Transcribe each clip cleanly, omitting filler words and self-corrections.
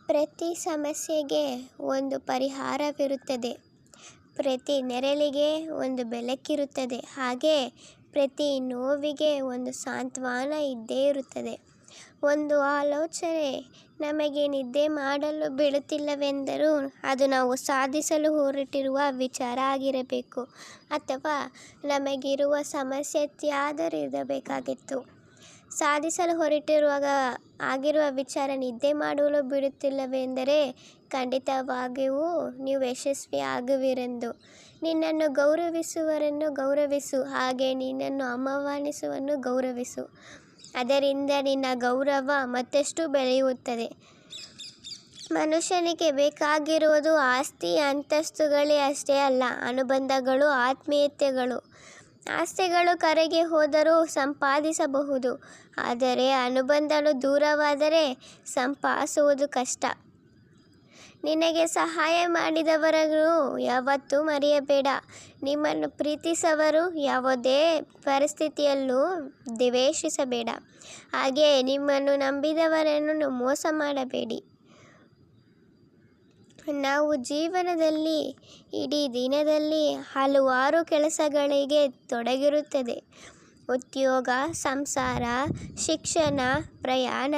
ಪ್ರತಿ ಸಮಸ್ಯೆಗೆ ಒಂದು ಪರಿಹಾರವಿರುತ್ತದೆ. ಪ್ರತಿ ನೆರಳಿಗೆ ಒಂದು ಬೆಳಕಿರುತ್ತದೆ. ಹಾಗೆ ಪ್ರತಿ ನೋವಿಗೆ ಒಂದು ಸಾಂತ್ವನ ಇದ್ದೇ ಇರುತ್ತದೆ. ಒಂದು ಆಲೋಚನೆ ನಮಗೆ ನಿದ್ದೆ ಮಾಡಲು ಬಿಡುತ್ತಿಲ್ಲವೆಂದರೂ ಅದು ನಾವು ಸಾಧಿಸಲು ಹೊರಟಿರುವ ವಿಚಾರ ಆಗಿರಬೇಕು, ಅಥವಾ ನಮಗಿರುವ ಸಮಸ್ಯೆಯಾದರೂ ಇರಬೇಕಾಗಿತ್ತು. ಸಾಧಿಸಲು ಹೊರಟಿರುವಾಗ ಆಗಿರುವ ವಿಚಾರ ನಿದ್ದೆ ಮಾಡಲು ಬಿಡುತ್ತಿಲ್ಲವೆಂದರೆ ಖಂಡಿತವಾಗಿಯೂ ನೀವು ಯಶಸ್ವಿಯಾಗುವಿರೆಂದು. ನಿನ್ನನ್ನು ಗೌರವಿಸುವವರನ್ನು ಗೌರವಿಸು, ಹಾಗೆ ನಿನ್ನನ್ನು ಅವಮಾನಿಸುವವರನ್ನು ಗೌರವಿಸು. ಅದರಿಂದ ನಿನ್ನ ಗೌರವ ಮತ್ತಷ್ಟು ಬೆಳೆಯುತ್ತದೆ. ಮನುಷ್ಯನಿಗೆ ಬೇಕಾಗಿರುವುದು ಆಸ್ತಿ ಅಂತಸ್ತುಗಳೇ ಅಷ್ಟೇ ಅಲ್ಲ, ಅನುಬಂಧಗಳು, ಆತ್ಮೀಯತೆಗಳು. ಆಸ್ತಿಗಳು ಕರಗಿ ಹೋದರೂ ಸಂಪಾದಿಸಬಹುದು, ಆದರೆ ಅನುಬಂಧಗಳು ದೂರವಾದರೆ ಸಂಪಾದಿಸುವುದು ಕಷ್ಟ. ನಿನಗೆ ಸಹಾಯ ಮಾಡಿದವರನ್ನು ಯಾವತ್ತೂ ಮರೆಯಬೇಡ. ನಿಮ್ಮನ್ನು ಪ್ರೀತಿಸುವವರು ಯಾವುದೇ ಪರಿಸ್ಥಿತಿಯಲ್ಲೂ ದ್ವೇಷಿಸಬೇಡ. ಹಾಗೆಯೇ ನಿಮ್ಮನ್ನು ನಂಬಿದವರನ್ನು ಮೋಸ ಮಾಡಬೇಡಿ. ನಾವು ಜೀವನದಲ್ಲಿ ಇಡೀ ದಿನದಲ್ಲಿ ಹಲವಾರು ಕೆಲಸಗಳಿಗೆ ತೊಡಗಿರುತ್ತದೆ. ಉದ್ಯೋಗ, ಸಂಸಾರ, ಶಿಕ್ಷಣ, ಪ್ರಯಾಣ,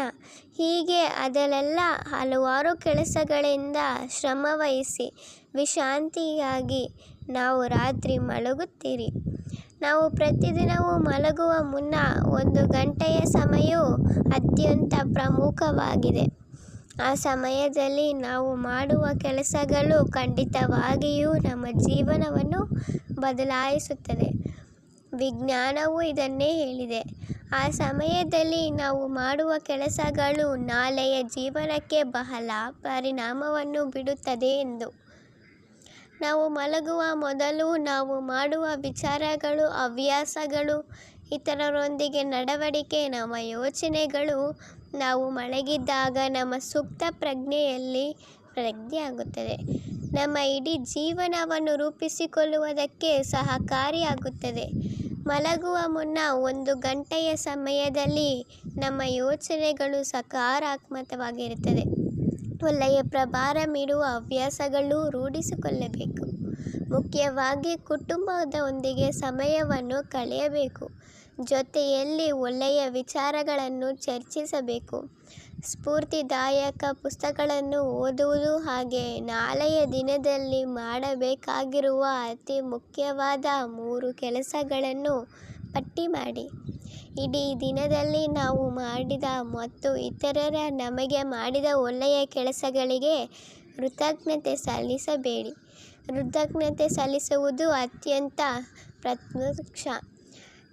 ಹೀಗೆ ಅದರಲ್ಲೆಲ್ಲ ಹಲವಾರು ಕೆಲಸಗಳಿಂದ ಶ್ರಮವಹಿಸಿ ವಿಶ್ರಾಂತಿಗಾಗಿ ನಾವು ರಾತ್ರಿ ಮಲಗುತ್ತೀರಿ. ನಾವು ಪ್ರತಿದಿನವೂ ಮಲಗುವ ಮುನ್ನ 1 ಗಂಟೆಯ ಸಮಯವು ಅತ್ಯಂತ ಪ್ರಮುಖವಾಗಿದೆ. ಆ ಸಮಯದಲ್ಲಿ ನಾವು ಮಾಡುವ ಕೆಲಸಗಳು ಖಂಡಿತವಾಗಿಯೂ ನಮ್ಮ ಜೀವನವನ್ನು ಬದಲಾಯಿಸುತ್ತದೆ. ವಿಜ್ಞಾನವೂ ಇದನ್ನೇ ಹೇಳಿದೆ. ಆ ಸಮಯದಲ್ಲಿ ನಾವು ಮಾಡುವ ಕೆಲಸಗಳು ನಾಳೆಯ ಜೀವನಕ್ಕೆ ಬಹಳ ಪರಿಣಾಮವನ್ನು ಬೀರುತ್ತದೆ ಎಂದು. ನಾವು ಮಲಗುವ ಮೊದಲು ನಾವು ಮಾಡುವ ವಿಚಾರಗಳು, ಹವ್ಯಾಸಗಳು, ಇತರರೊಂದಿಗೆ ನಡವಳಿಕೆ, ನಮ್ಮ ಯೋಚನೆಗಳು ನಾವು ಮಲಗಿದಾಗ ನಮ್ಮ ಸುಪ್ತ ಪ್ರಜ್ಞೆಯಲ್ಲಿ ಆಗುತ್ತದೆ. ನಮ್ಮ ಇಡೀ ಜೀವನವನ್ನು ರೂಪಿಸಿಕೊಳ್ಳುವುದಕ್ಕೆ ಸಹಕಾರಿಯಾಗುತ್ತದೆ. ಮಲಗುವ ಮುನ್ನ 1 ಗಂಟೆಯ ಸಮಯದಲ್ಲಿ ನಮ್ಮ ಯೋಚನೆಗಳು ಸಕಾರಾತ್ಮಕವಾಗಿರುತ್ತದೆ. ಒಳ್ಳೆಯ ಪ್ರಭಾವ ಬೀರುವ ಹವ್ಯಾಸಗಳು ರೂಢಿಸಿಕೊಳ್ಳಬೇಕು. ಮುಖ್ಯವಾಗಿ ಕುಟುಂಬದೊಂದಿಗೆ ಸಮಯವನ್ನು ಕಳೆಯಬೇಕು. ಜೊತೆಯಲ್ಲಿ ಒಳ್ಳೆಯ ವಿಚಾರಗಳನ್ನು ಚರ್ಚಿಸಬೇಕು. ಸ್ಫೂರ್ತಿದಾಯಕ ಪುಸ್ತಕಗಳನ್ನು ಓದುವುದು, ಹಾಗೆ ನಾಳೆಯ ದಿನದಲ್ಲಿ ಮಾಡಬೇಕಾಗಿರುವ ಅತಿ ಮುಖ್ಯವಾದ 3 ಕೆಲಸಗಳನ್ನು ಪಟ್ಟಿ ಮಾಡಿ. ಇಡೀ ದಿನದಲ್ಲಿ ನಾವು ಮಾಡಿದ ಮತ್ತು ಇತರರು ನಮಗೆ ಮಾಡಿದ ಒಳ್ಳೆಯ ಕೆಲಸಗಳಿಗೆ ಕೃತಜ್ಞತೆ ಸಲ್ಲಿಸಬೇಡಿ. ಕೃತಜ್ಞತೆ ಸಲ್ಲಿಸುವುದು ಅತ್ಯಂತ ಪ್ರತ್ಯಕ್ಷ.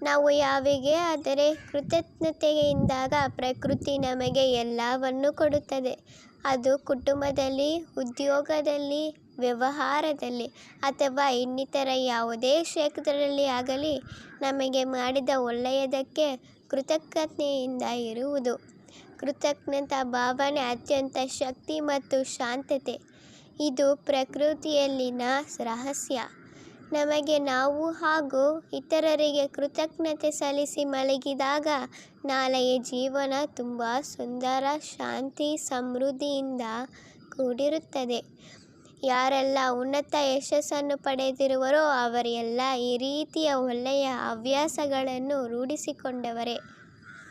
ನಾವು ಯಾವಾಗೇ ಆದರೆ ಕೃತಜ್ಞತೆಯಿಂದಾಗ ಪ್ರಕೃತಿ ನಮಗೆ ಎಲ್ಲವನ್ನೂ ಕೊಡುತ್ತದೆ. ಅದು ಕುಟುಂಬದಲ್ಲಿ, ಉದ್ಯೋಗದಲ್ಲಿ, ವ್ಯವಹಾರದಲ್ಲಿ ಅಥವಾ ಇನ್ನಿತರ ಯಾವುದೇ ಕ್ಷೇತ್ರದಲ್ಲಿ ಆಗಲಿ, ನಮಗೆ ಮಾಡಿದ ಒಳ್ಳೆಯದಕ್ಕೆ ಕೃತಜ್ಞತೆಯಿಂದ ಇರುವುದು. ಕೃತಜ್ಞತಾ ಭಾವನೆ ಅತ್ಯಂತ ಶಕ್ತಿ ಮತ್ತು ಶಾಂತತೆ. ಇದು ಪ್ರಕೃತಿಯಲ್ಲಿನ ರಹಸ್ಯ. ನಮಗೆ ನಾವು ಹಾಗೂ ಇತರರಿಗೆ ಕೃತಜ್ಞತೆ ಸಲ್ಲಿಸಿ ಮಲಗಿದಾಗ ನಾಳೆಯ ಜೀವನ ತುಂಬ ಸುಂದರ, ಶಾಂತಿ, ಸಮೃದ್ಧಿಯಿಂದ ಕೂಡಿರುತ್ತದೆ. ಯಾರೆಲ್ಲ ಉನ್ನತ ಯಶಸ್ಸನ್ನು ಪಡೆದಿರುವರೋ ಅವರೆಲ್ಲ ಈ ರೀತಿಯ ಒಳ್ಳೆಯ ಹವ್ಯಾಸಗಳನ್ನು ರೂಢಿಸಿಕೊಂಡವರೇ.